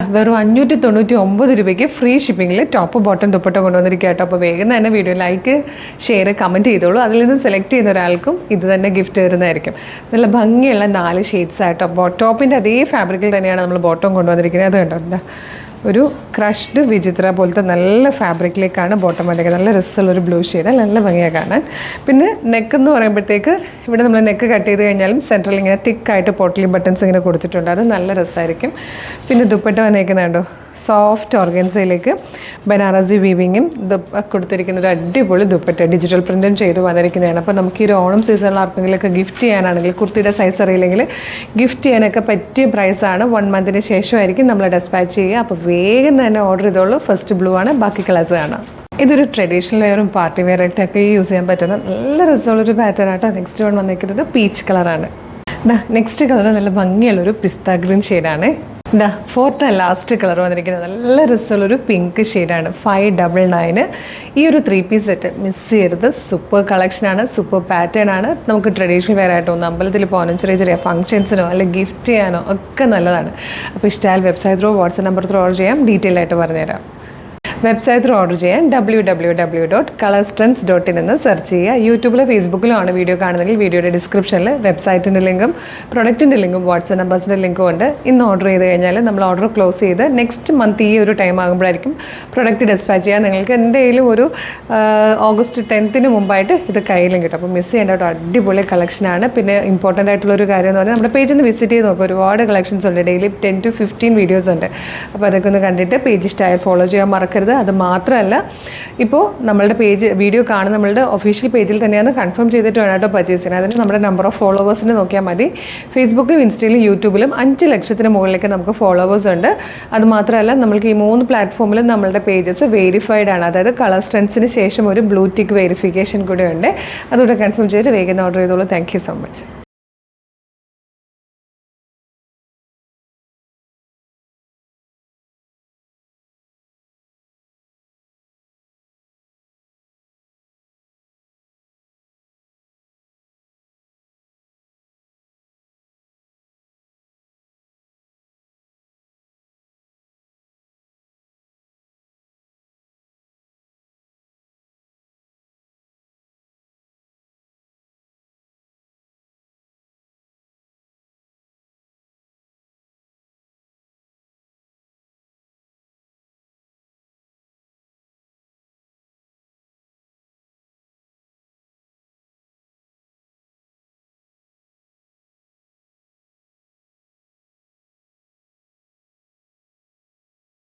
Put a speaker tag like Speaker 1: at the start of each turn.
Speaker 1: വെറും 599 രൂപയ്ക്ക് free ഷിപ്പിങ്ങിൽ top bottom dupatta കൊണ്ടുവന്നിരിക്കുക കേട്ടോ. അപ്പോൾ വേഗം തന്നെ വീഡിയോ ലൈക്ക് ഷെയർ കമൻറ്റ് ചെയ്തോളൂ. അതിൽ നിന്ന് സെലക്ട് ചെയ്യുന്ന ഒരാൾക്കും ഇത് തന്നെ ഗിഫ്റ്റ് തരുന്നതായിരിക്കും. നല്ല ഭംഗിയുള്ള 4 ഷെയ്ഡ്സ് ആയിട്ടോ. ടോപ്പിൻ്റെ അതേ ഫാബ്രിക്കിൽ തന്നെയാണ് നമ്മൾ ബോട്ടം കൊണ്ടുവന്നിരിക്കുന്നത്. അത് കണ്ടോ, എന്താ ഒരു ക്രഷ്ഡ് വിചിത്ര പോലത്തെ നല്ല ഫാബ്രിക്കിലേക്കാണ് ബോട്ടം വന്നിരിക്കുന്നത്. നല്ല രസമുള്ളൊരു ബ്ലൂ ഷെയ്ഡ്, നല്ല ഭംഗിയാണ് കാണാൻ. പിന്നെ നെക്ക് എന്ന് പറയുമ്പോഴത്തേക്ക് ഇവിടെ നമ്മൾ നെക്ക് കട്ട് ചെയ്ത് കഴിഞ്ഞാലും സെൻട്രൽ ഇങ്ങനെ തിക്കായിട്ട് പോട്ട്ലി ബട്ടൺസ് ഇങ്ങനെ കൊടുത്തിട്ടുണ്ട്. അത് നല്ല രസമായിരിക്കും. പിന്നെ ദുപ്പട്ട വന്നേക്കുന്നുണ്ടോ, സോഫ്റ്റ് ഓർഗൻസയിലേക്ക് ബനാറസി വീവിങ്ങും കൊടുത്തിരിക്കുന്ന ഒരു അടിപൊളി ദുപ്പട്ട ഡിജിറ്റൽ പ്രിൻറ്റും ചെയ്ത് വന്നിരിക്കുന്നതാണ്. അപ്പോൾ നമുക്ക് ഈ ഒരു ഓണം സീസണിൽ ആർക്കെങ്കിലുമൊക്കെ ഗിഫ്റ്റ് ചെയ്യാനാണെങ്കിൽ, കുർത്തിയുടെ സൈസ് അറിയില്ലെങ്കിൽ ഗിഫ്റ്റ് ചെയ്യാനൊക്കെ പറ്റിയ പ്രൈസാണ്. 1 മന്തിന് ശേഷമായിരിക്കും നമ്മൾ ഡെസ്പാച്ച് ചെയ്യുക. അപ്പോൾ വേഗം തന്നെ ഓർഡർ ചെയ്തോളൂ. ഫസ്റ്റ് ബ്ലൂ ആണ്, ബാക്കി കളേഴ്സ് കാണാം. ഇതൊരു ട്രഡീഷണൽ വെയറും പാർട്ടി വെയറായിട്ടൊക്കെ യൂസ് ചെയ്യാൻ പറ്റുന്ന നല്ല രസമുള്ളൊരു പാറ്റേൺ ആട്ടോ. നെക്സ്റ്റ് വൺ വന്നിരിക്കുന്നത് പീച്ച് കളറാണ്. നെക്സ്റ്റ് കളർ നല്ല ഭംഗിയുള്ളൊരു പിസ്ത ഗ്രീൻ ഷെയ്ഡാണ്. ഫോർത്ത് ആൻഡ് ലാസ്റ്റ് കളർ വന്നിരിക്കുന്നത് നല്ല രസമുള്ളൊരു പിങ്ക് ഷെയ്ഡാണ്. 599. ഈ ഒരു 3 പീസ് സെറ്റ് മിസ് ചെയ്യരുത്. സൂപ്പർ കളക്ഷനാണ്, സൂപ്പർ പാറ്റേൺ ആണ്. നമുക്ക് ട്രഡീഷണൽ വെയർ ആയിട്ട് ഒന്ന് അമ്പലത്തിൽ പോകാനും ചെറിയ ഫംഗ്ഷൻസിനോ അല്ലെങ്കിൽ ഗിഫ്റ്റ് ചെയ്യാനോ ഒക്കെ നല്ലതാണ്. അപ്പോൾ ഇഷ്ടമായാൽ website through WhatsApp number through order ചെയ്യാം. ഡീറ്റെയിൽ ആയിട്ട് പറഞ്ഞുതരാം. വെബ്സൈറ്റ് ത്രൂ ഓർഡർ ചെയ്യാൻ www.colorstrends.in എന്ന് സെർച്ച് ചെയ്യുക. യൂട്യൂബിലോ ഫേസ്ബുക്കിലോ ആണ് വീഡിയോ കാണുന്നതെങ്കിൽ വീഡിയോയുടെ ഡിസ്ക്രിപ്ഷനിൽ വെബ്സൈറ്റിൻ്റെ ലിങ്കും പ്രൊഡക്റ്റിൻ്റെ ലിങ്കും വാട്സ്ആപ്പ് നമ്പേഴ്സിൻ്റെ ലിങ്കും ഉണ്ട്. ഇന്ന് ഓർഡർ ചെയ്ത് കഴിഞ്ഞാൽ നമ്മൾ ഓർഡർ ക്ലോസ് ചെയ്ത് നെക്സ്റ്റ് മന്ത് ഈ ഒരു ടൈം ആകുമ്പോഴായിരിക്കും പ്രൊഡക്റ്റ് ഡിസ്പാച്ച് ചെയ്യുക. നിങ്ങൾക്ക് എന്തെങ്കിലും ഒരു ഓഗസ്റ്റ് 10th മുമ്പായിട്ട് ഇത് കയ്യിലും കിട്ടും. അപ്പോൾ മിസ് ചെയ്യേണ്ട കേട്ടോ. അടിപൊളി കളക്ഷനാണ്. പിന്നെ ഇമ്പോർട്ടൻ്റ് ആയിട്ടുള്ളൊരു കാര്യം എന്ന് പറഞ്ഞാൽ നമ്മുടെ പേജിൽ നിന്ന് വിസിറ്റ് ചെയ്ത് നോക്കുക. ഒരുപാട് കളക്ഷൻസ് ഉണ്ട്. ഡെയിലി 10 to 15 വീഡിയോസ് ഉണ്ട്. അപ്പോൾ അതൊക്കെ ഒന്ന് കണ്ടിട്ട് പേജ് ഇഷ്ടമായി ഫോളോ ചെയ്യാൻ മറക്കരുത്. അത് മാത്രമല്ല, ഇപ്പോൾ നമ്മളുടെ വീഡിയോ കാണുന്ന നമ്മളുടെ ഒഫീഷ്യൽ പേജിൽ തന്നെയാണ് കൺഫേം ചെയ്തിട്ട് വേണം കേട്ടോ പർച്ചേസ് ചെയ്യാൻ. അതിന് നമ്മുടെ നമ്പർ ഓഫ് ഫോളോവേഴ്സിന് നോക്കിയാൽ മതി. ഫേസ്ബുക്കിലും ഇൻസ്റ്റയിലും യൂട്യൂബിലും 5 ലക്ഷത്തിന് മുകളിലേക്ക് നമുക്ക് ഫോളോവേഴ്സ് ഉണ്ട്. അത് മാത്രമല്ല, നമ്മൾക്ക് ഈ 3 പ്ലാറ്റ്ഫോമിലും നമ്മളുടെ പേജസ് വെരിഫൈഡ് ആണ്. അതായത് കളർ സ്ട്രെൻസിന് ശേഷം ഒരു ബ്ലൂ ടിക്ക് വെരിഫിക്കേഷൻ കൂടെ ഉണ്ട്. അതുകൂടെ കൺഫേം ചെയ്തിട്ട് വേഗം ഓർഡർ ചെയ്തോളൂ. Thank you so much.